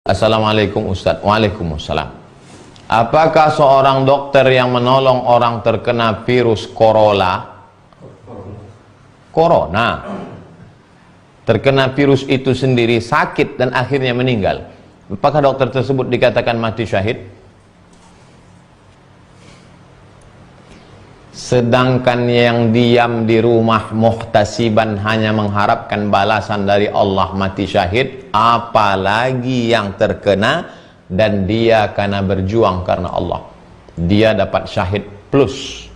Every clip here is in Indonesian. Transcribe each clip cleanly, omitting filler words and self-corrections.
Assalamualaikum Ustaz. Waalaikumsalam. Apakah seorang dokter yang menolong orang terkena virus corona terkena virus itu sendiri sakit dan akhirnya meninggal, apakah dokter tersebut dikatakan mati syahid? Sedangkan yang diam di rumah muhtasiban hanya mengharapkan balasan dari Allah mati syahid, apalagi yang terkena dan dia karena berjuang karena Allah, dia dapat syahid plus.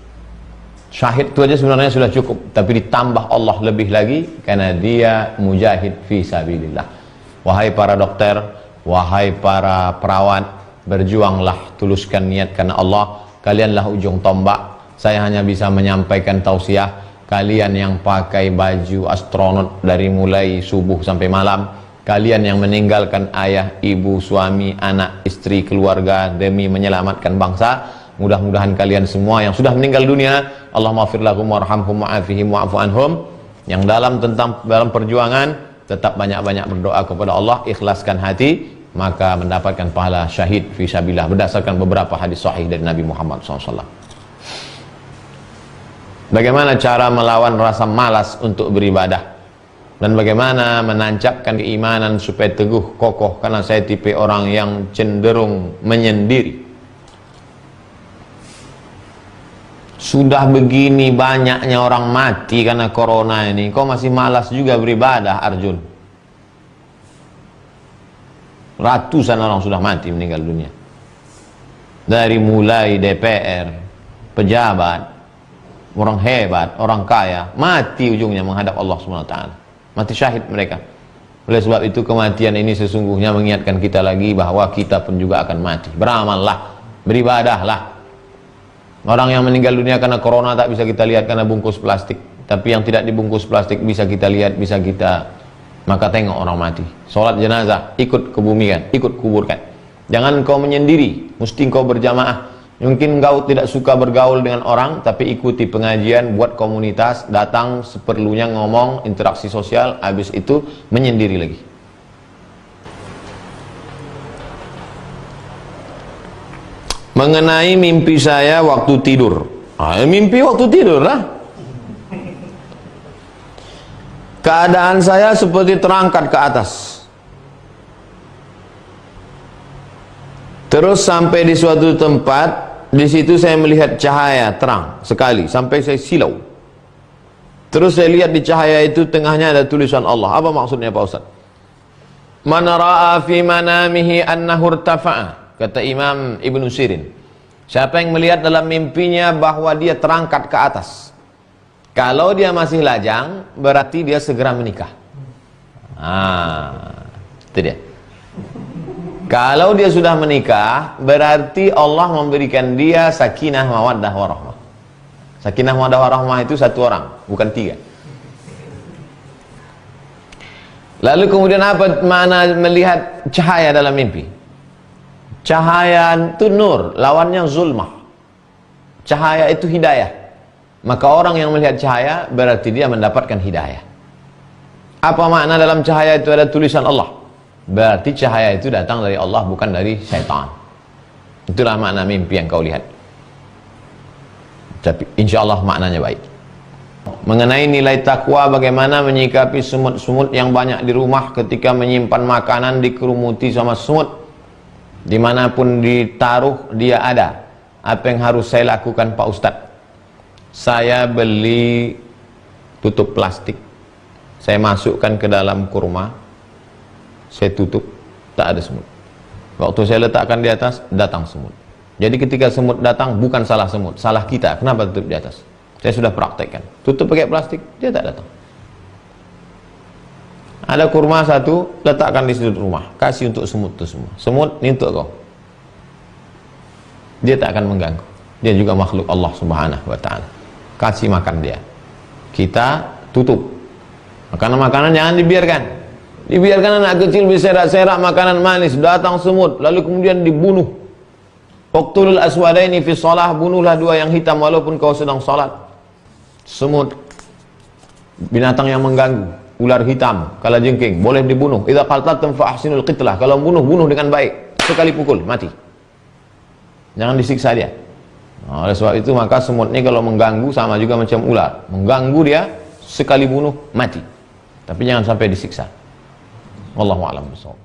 Syahid itu aja sebenarnya sudah cukup, tapi ditambah Allah lebih lagi karena dia mujahid fi sabilillah. Wahai para dokter, wahai para perawat, berjuanglah, tuluskan niat karena Allah. Kalianlah ujung tombak. Saya hanya bisa menyampaikan tausiah. Kalian yang pakai baju astronot dari mulai subuh sampai malam, kalian yang meninggalkan ayah, ibu, suami, anak, istri, keluarga demi menyelamatkan bangsa, mudah-mudahan kalian semua yang sudah meninggal dunia, Allahumma ighfir lahum warhamhum wa'afihim wa'fu anhum, yang dalam perjuangan tetap banyak-banyak berdoa kepada Allah, ikhlaskan hati, maka mendapatkan pahala syahid fi sabilillah berdasarkan beberapa hadis sahih dari Nabi Muhammad SAW. Bagaimana cara melawan rasa malas untuk beribadah, dan bagaimana menancapkan keimanan supaya teguh kokoh, karena saya tipe orang yang cenderung menyendiri. Sudah begini banyaknya orang mati karena corona ini, kau masih malas juga beribadah, Arjun? Ratusan orang sudah mati, meninggal dunia, dari mulai DPR, pejabat, orang hebat, orang kaya, mati ujungnya menghadap Allah SWT. Mati syahid mereka. Oleh sebab itu kematian ini sesungguhnya mengingatkan kita lagi bahwa kita pun juga akan mati. Beramallah, beribadahlah. Orang yang meninggal dunia karena corona tak bisa kita lihat karena bungkus plastik, tapi yang tidak dibungkus plastik bisa kita lihat, bisa kita, maka tengok orang mati. Sholat jenazah, ikut kebumikan, ikut kuburkan. Jangan kau menyendiri, mesti kau berjamaah. Mungkin kau tidak suka bergaul dengan orang, tapi ikuti pengajian, buat komunitas, datang seperlunya, ngomong, interaksi sosial, habis itu menyendiri lagi. Mengenai mimpi saya waktu tidur. Mimpi waktu tidur lah. Keadaan saya seperti terangkat ke atas. Terus sampai di suatu tempat, di situ saya melihat cahaya terang sekali, sampai saya silau. Terus saya lihat di cahaya itu tengahnya ada tulisan Allah. Apa maksudnya Pak Ustaz? Man ra'a fi manamihi annahu irtafa'a, kata Imam Ibnu Sirin. Siapa yang melihat dalam mimpinya bahwa dia terangkat ke atas, kalau dia masih lajang, berarti dia segera menikah. Itu dia. Kalau dia sudah menikah, berarti Allah memberikan dia sakinah, mawaddah, warahmah. Sakinah, mawaddah, warahmah itu satu orang, bukan tiga. Lalu kemudian apa makna melihat cahaya dalam mimpi? Cahaya itu nur, lawannya zulmah. Cahaya itu hidayah. Maka orang yang melihat cahaya berarti dia mendapatkan hidayah. Apa makna dalam cahaya itu ada tulisan Allah? Berarti cahaya itu datang dari Allah, bukan dari syaitan. Itulah makna mimpi yang kau lihat. Tapi insya Allah maknanya baik. Mengenai nilai takwa, bagaimana menyikapi semut-semut yang banyak di rumah ketika menyimpan makanan dikerumuti sama semut, dimanapun ditaruh dia ada. Apa yang harus saya lakukan Pak Ustadz? Saya beli tutup plastik, saya masukkan ke dalam kurma, saya tutup, tak ada semut. Waktu saya letakkan di atas, datang semut. Jadi ketika semut datang, bukan salah semut, salah kita. Kenapa tutup di atas? Saya sudah praktekkan. Tutup pakai plastik, dia tak datang. Ada kurma satu, letakkan di sudut rumah, kasih untuk semut itu semua. Semut, ini untuk kau. Dia tak akan mengganggu. Dia juga makhluk Allah Subhanahu wa ta'ala. Kasih makan dia. Kita tutup. Makanan-makanan jangan dibiarkan. Dibiarkan anak kecil berserak-serak makanan manis, datang semut, lalu kemudian dibunuh. Uqtulul aswadaini fi shalah, bunuhlah dua yang hitam walaupun kau sedang salat. Semut, binatang yang mengganggu. ular hitam, kalajengking, boleh dibunuh. Idza qataltum fa ahsinul qitlah. Kalau bunuh dengan baik, sekali pukul mati. Jangan disiksa dia. Nah, oleh sebab itu maka semut ini kalau mengganggu sama juga macam ular. Mengganggu dia, sekali bunuh mati. Tapi jangan sampai disiksa. Wallahu a'lam bishawab.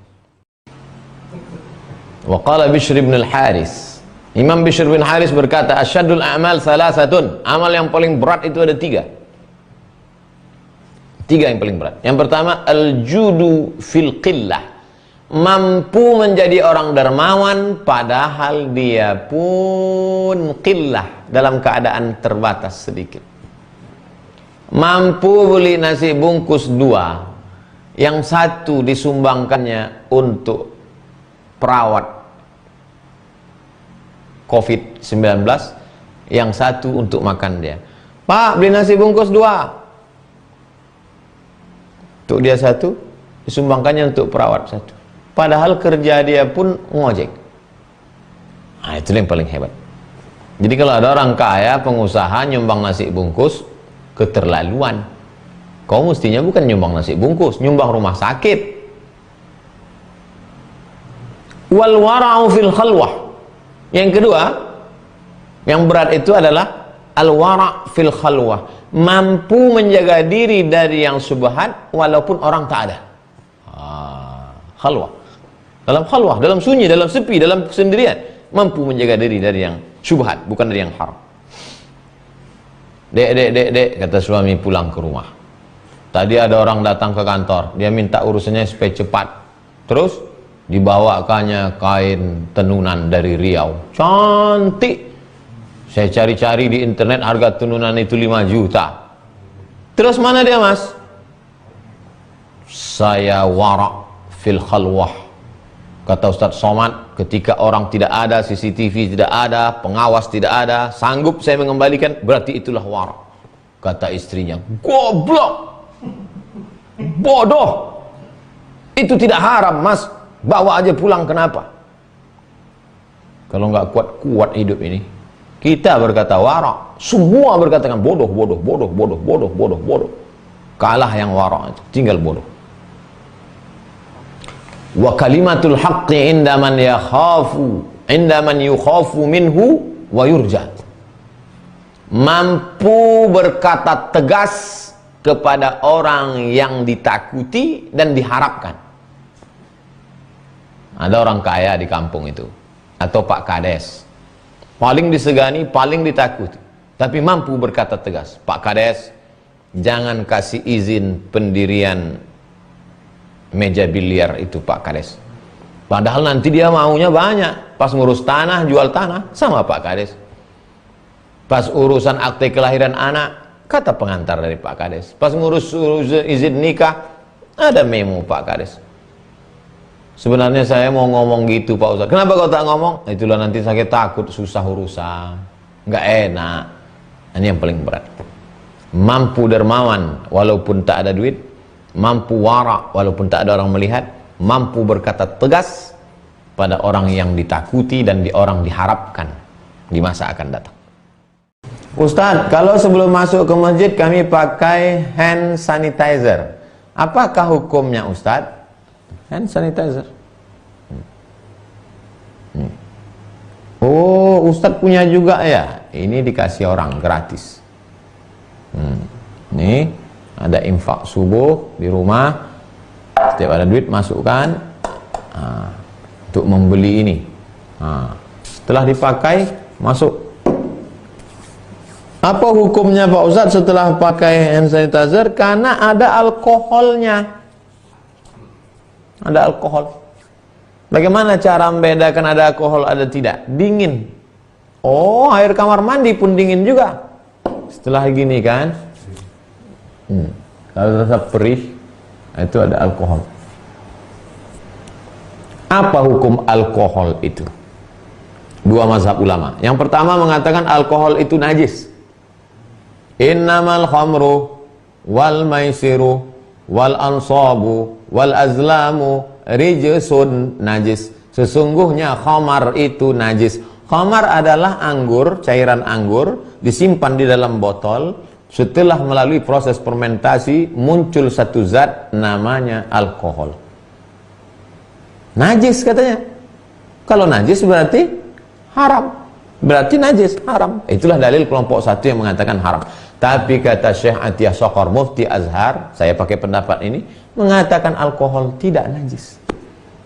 Wa qala Bishr bin al-Haris. Imam Bishr bin Haris berkata, asyadul a'mal salasatun. Amal yang paling berat itu ada 3. 3 yang paling berat. Yang pertama, al-judu fil qillah. Mampu menjadi orang dermawan padahal dia pun qillah, dalam keadaan terbatas sedikit. Mampu beli nasi bungkus 2, yang satu disumbangkannya untuk perawat COVID-19, yang satu untuk makan dia. Pak, beli nasi bungkus 2, untuk dia 1, disumbangkannya untuk perawat 1. Padahal kerja dia pun ngojek. Nah, itu yang paling hebat. Jadi kalau ada orang kaya, pengusaha nyumbang nasi bungkus, keterlaluan. Kau mestinya bukan nyumbang nasi bungkus, nyumbang rumah sakit. Wal wara'u fil khalwah. Yang kedua, yang berat itu adalah al wara' fil khalwah. Mampu menjaga diri dari yang syubhat walaupun orang tak ada. Khalwah. Dalam khalwah, dalam sunyi, dalam sepi, dalam kesendirian, mampu menjaga diri dari yang syubhat, bukan dari yang haram. Dek, kata suami pulang ke rumah. Tadi ada orang datang ke kantor, dia minta urusannya supaya cepat. Terus dibawakannya kain tenunan dari Riau. Cantik. Saya cari-cari di internet, harga tenunan itu 5 juta. Terus mana dia, Mas? Saya wara' fil khalwah. Kata Ustaz Somad, ketika orang tidak ada, CCTV tidak ada, pengawas tidak ada, sanggup saya mengembalikan, berarti itulah wara'. Kata istrinya, goblok, bodoh, itu tidak haram, Mas, bawa aja pulang. Kenapa? Kalau nggak kuat hidup ini. Kita berkata wara', semua berkatakan bodoh. Kalah yang wara', tinggal bodoh. Wa kalimatul haqqi indaman yukhafu minhu wa yurja. Mampu berkata tegas kepada orang yang ditakuti dan diharapkan. Ada orang kaya di kampung itu, atau Pak Kades, paling disegani, paling ditakuti, tapi mampu berkata tegas, Pak Kades, jangan kasih izin pendirian meja biliar itu, Pak Kades. Padahal nanti dia maunya banyak. Pas ngurus tanah, jual tanah, sama Pak Kades. Pas urusan akte kelahiran anak, kata pengantar dari Pak Kades. Pas ngurus izin nikah, ada memo Pak Kades. Sebenarnya saya mau ngomong gitu, Pak Ustaz. Kenapa kau tak ngomong? Itulah nanti saya takut susah urusan, nggak enak. Ini yang paling berat. Mampu dermawan walaupun tak ada duit, mampu wara' walaupun tak ada orang melihat, mampu berkata tegas pada orang yang ditakuti dan orang diharapkan di masa akan datang. Ustaz, kalau sebelum masuk ke masjid kami pakai hand sanitizer, apakah hukumnya, Ustaz? Hand sanitizer. Oh, Ustaz punya juga ya? Ini dikasih orang gratis. Nih ada infak subuh di rumah, setiap ada duit masukkan untuk membeli ini. Setelah dipakai masuk. Apa hukumnya Pak Ustadz setelah pakai hand sanitizer? Karena ada alkoholnya, ada alkohol. Bagaimana cara membedakan ada alkohol ada tidak? Dingin. Oh, air kamar mandi pun dingin juga. Setelah gini kan, kalau rasa perih, itu ada alkohol. Apa hukum alkohol itu? Dua mazhab ulama. Yang pertama mengatakan alkohol itu najis. Innamal khamru wal maisiru wal ansabu wal azlamu rijsun, najis. Sesungguhnya khamar itu najis. Khamar adalah anggur, cairan anggur disimpan di dalam botol Setelah melalui proses fermentasi, muncul satu zat namanya alkohol. Najis katanya. Kalau najis berarti haram. Berarti najis, haram. Itulah dalil kelompok satu yang mengatakan haram. Tapi kata Syekh Atiyah Sokor, Mufti Azhar, saya pakai pendapat ini, mengatakan alkohol tidak najis.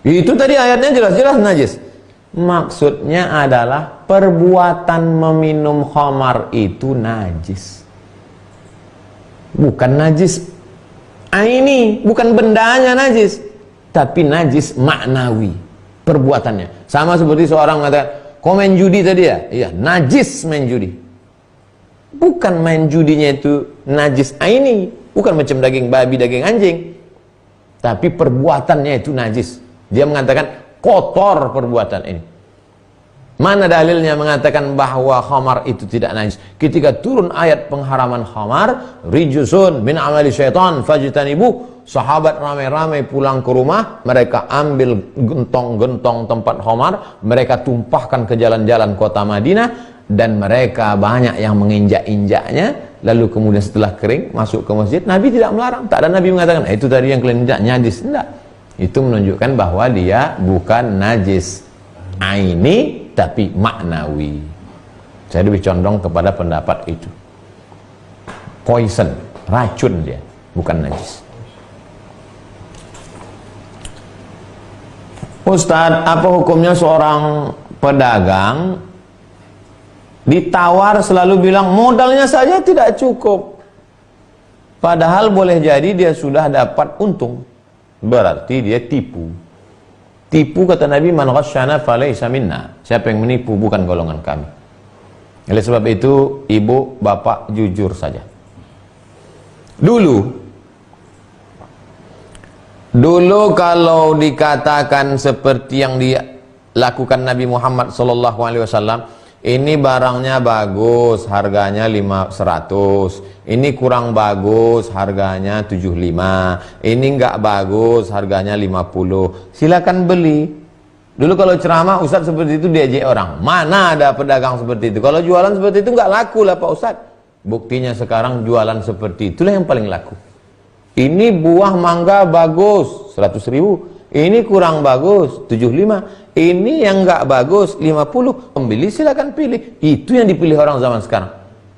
Itu tadi ayatnya jelas-jelas najis. Maksudnya adalah perbuatan meminum khamar itu najis. Bukan najis aini, bukan bendanya najis, tapi najis maknawi, perbuatannya. Sama seperti seorang mengatakan, kau main judi tadi ya? Iya, najis main judi. Bukan main judinya itu najis aini, bukan macam daging babi, daging anjing, tapi perbuatannya itu najis. Dia mengatakan kotor perbuatan ini. Mana dalilnya mengatakan bahwa khamar itu tidak najis? Ketika turun ayat pengharaman khamar, rijusun min amali syaitan fajtanibu, sahabat ramai-ramai pulang ke rumah, mereka ambil gentong-gentong tempat khamar, mereka tumpahkan ke jalan-jalan kota Madinah, dan mereka banyak yang menginjak-injaknya, lalu kemudian setelah kering masuk ke masjid. Nabi tidak melarang, tak ada Nabi mengatakan itu tadi yang kalian injak najis, tidak. Itu menunjukkan bahwa dia bukan najis aini tapi maknawi. Saya lebih condong kepada pendapat itu. Poison, racun dia, bukan najis. Ustadz, apa hukumnya seorang pedagang ditawar selalu bilang modalnya saja tidak cukup, padahal boleh jadi dia sudah dapat untung? Berarti dia tipu. Tipu, kata Nabi, man ghasyana falaysa minna. Siapa yang menipu bukan golongan kami. Oleh sebab itu, ibu, bapak jujur saja. Dulu kalau dikatakan seperti yang dilakukan Nabi Muhammad SAW, ini barangnya bagus, harganya 100. Ini kurang bagus, harganya 75. Ini enggak bagus, harganya 50. Silakan beli. Dulu kalau ceramah Ustadz seperti itu diajak orang. Mana ada pedagang seperti itu? Kalau jualan seperti itu enggak laku lah Pak Ustadz. Buktinya sekarang jualan seperti itulah yang paling laku. Ini buah mangga bagus, 100.000. Ini kurang bagus, 75. Ini yang enggak bagus, 50. Pembeli silakan pilih. Itu yang dipilih orang zaman sekarang.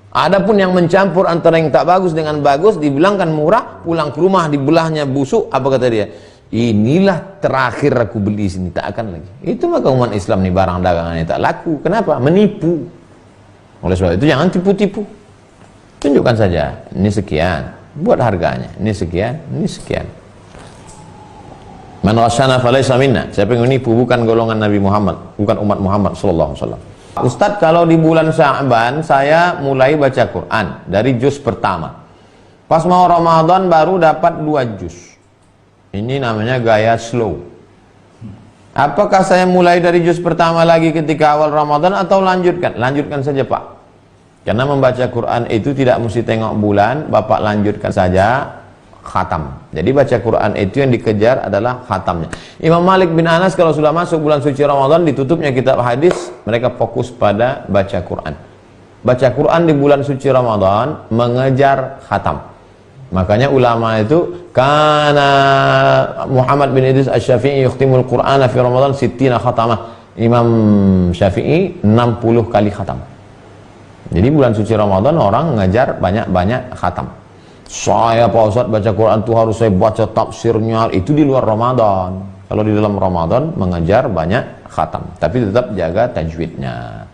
Adapun yang mencampur antara yang tak bagus dengan bagus, dibilangkan murah, pulang ke rumah dibelahnya busuk, apa kata dia? Inilah terakhir aku beli sini, tak akan lagi. Itu maka umat Islam nih barang dagangannya tak laku. Kenapa? Menipu. Oleh sebab itu jangan tipu-tipu. Tunjukkan saja, ini sekian, buat harganya, ini sekian, ini sekian. Man ghasyana falaysa minna. Siapa yang menipu bukan golongan Nabi Muhammad, bukan umat Muhammad sallallahu alaihi wasallam. Ustadz, kalau di bulan Sya'ban saya mulai baca Quran dari juz pertama. Pas mau Ramadan baru dapat 2 juz. Ini namanya gaya slow. Apakah saya mulai dari juz pertama lagi ketika awal Ramadan atau lanjutkan? Lanjutkan saja Pak. Karena membaca Quran itu tidak mesti tengok bulan, Bapak lanjutkan saja khatam. Jadi baca Quran itu yang dikejar adalah khatamnya. Imam Malik bin Anas kalau sudah masuk bulan suci Ramadan, ditutupnya kitab hadis, mereka fokus pada baca Quran. Baca Quran di bulan suci Ramadan mengejar khatam. Makanya ulama itu, karena Muhammad bin Idris Asy-Syafi'i yukhtimul Qur'ana fi Ramadan 60 khatamah. Imam Syafi'i 60 kali khatam. Jadi bulan suci Ramadan orang mengejar banyak-banyak khatam. Saya Pak Ustadz baca Quran itu harus saya baca tafsirnya, itu di luar Ramadan. Kalau di dalam Ramadan mengejar banyak khatam, tapi tetap jaga tajwidnya.